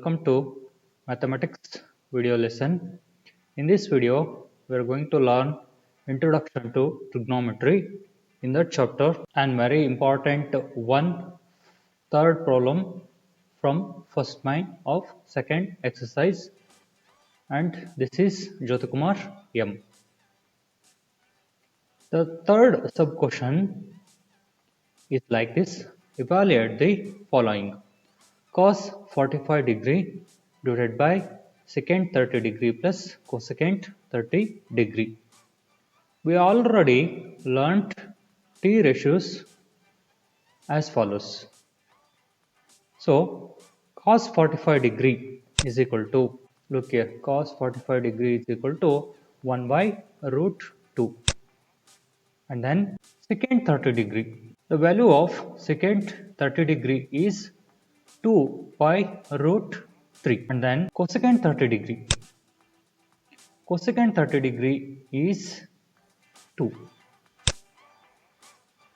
welcome to mathematics video lesson. In this video, we are going to learn introduction to trigonometry in that chapter and very important one third problem from first line of second exercise, and this is Jyotikumar M. The third sub question is like this: evaluate the following. Cos 45 degree divided by secant 30 degree plus cosecant 30 degree. We already learnt T ratios as follows. So cos 45 degree is equal to, look here, cos 45 degree is equal to 1 by root 2, and then secant 30 degree. The value of secant 30 degree is 2 by root 3, and then cosecant 30 degree. Cosecant 30 degree is 2.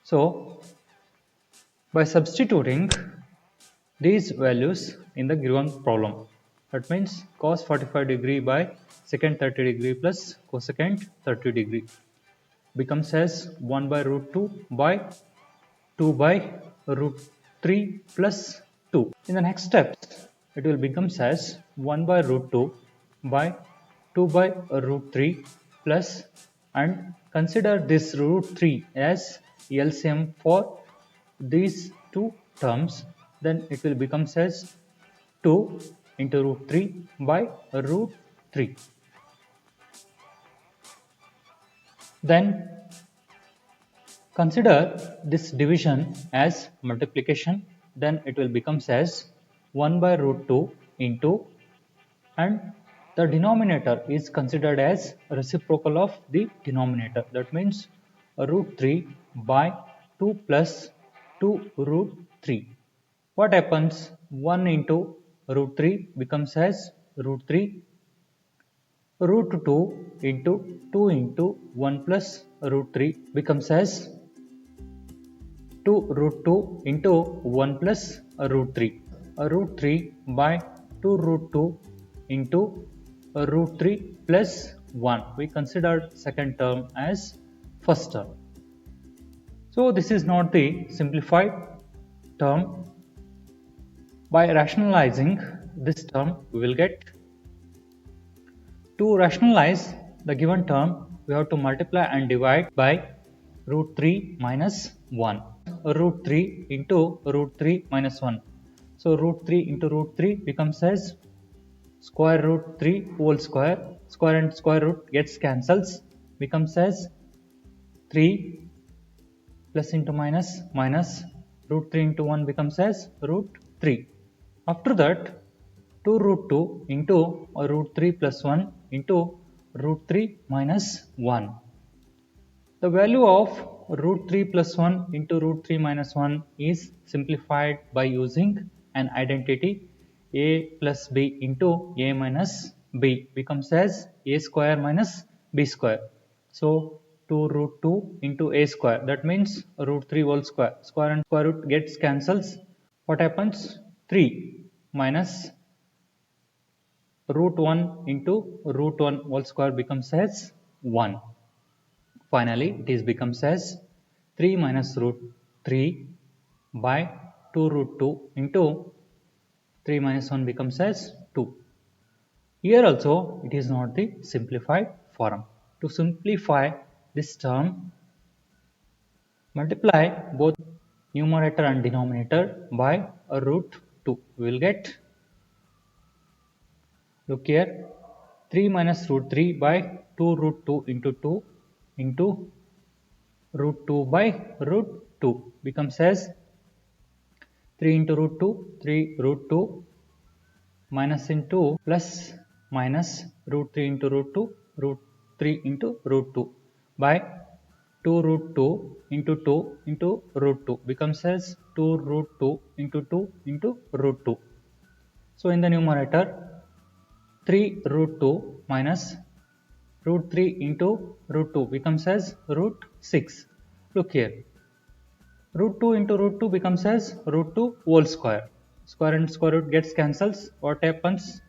So by substituting these values in the given problem, that means cos 45 degree by secant 30 degree plus cosecant 30 degree becomes as 1 by root 2 by 2 by root 3 plus 2. In the next steps, it will become as 1 by root 2 by 2 by root 3 plus, and consider this root 3 as LCM for these two terms, then it will become as 2 into root 3 by root 3. Then consider this division as multiplication, then it will become as 1 by root 2 into, and the denominator is considered as reciprocal of the denominator, that means root 3 by 2 plus 2 root 3. What happens? 1 into root 3 becomes as root 3, root 2 into 1 plus root 3 becomes as 2 root 2 into 1 plus root 3. Root 3 by 2 root 2 into root 3 plus 1. We considered second term as first term. So this is not the simplified term. By rationalizing this term, we will get, to rationalize the given term, we have to multiply and divide by root 3 minus 1. Root 3 into root 3 minus 1. So root 3 into root 3 becomes as square root 3 whole square. Square and square root gets cancels, becomes as 3 plus into minus minus root 3 into 1 becomes as root 3. After that, 2 root 2 into root 3 plus 1 into root 3 minus 1. The value of root 3 plus 1 into root 3 minus 1 is simplified by using an identity a plus b into a minus b becomes as a square minus b square. So 2 root 2 into a square, that means root 3 whole square. Square and square root gets cancels. What happens? 3 minus root 1 into root 1 whole square becomes as 1. Finally, it becomes as 3 minus root 3 by 2 root 2 into 3 minus 1 becomes as 2. Here also, it is not the simplified form. To simplify this term, multiply both numerator and denominator by a root 2. We will get, look here, 3 minus root 3 by 2 root 2 into 2 into root 2 by root 2 becomes as 3 into root 2, 3 root 2 minus into plus minus root 3 into root 2, root 3 into root 2 by 2 root 2 into root 2 becomes as 2 root 2 into root 2. So in the numerator, 3 root 2 minus root 3 into root 2 becomes as root 6. Look here, root 2 into root 2 becomes as root 2 whole square. Square and square root gets cancels. What happens?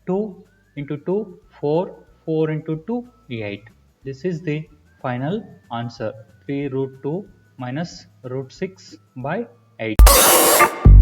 2 into 2, 4. 4 into 2, 8. This is the final answer. 3 root 2 minus root 6 by 8.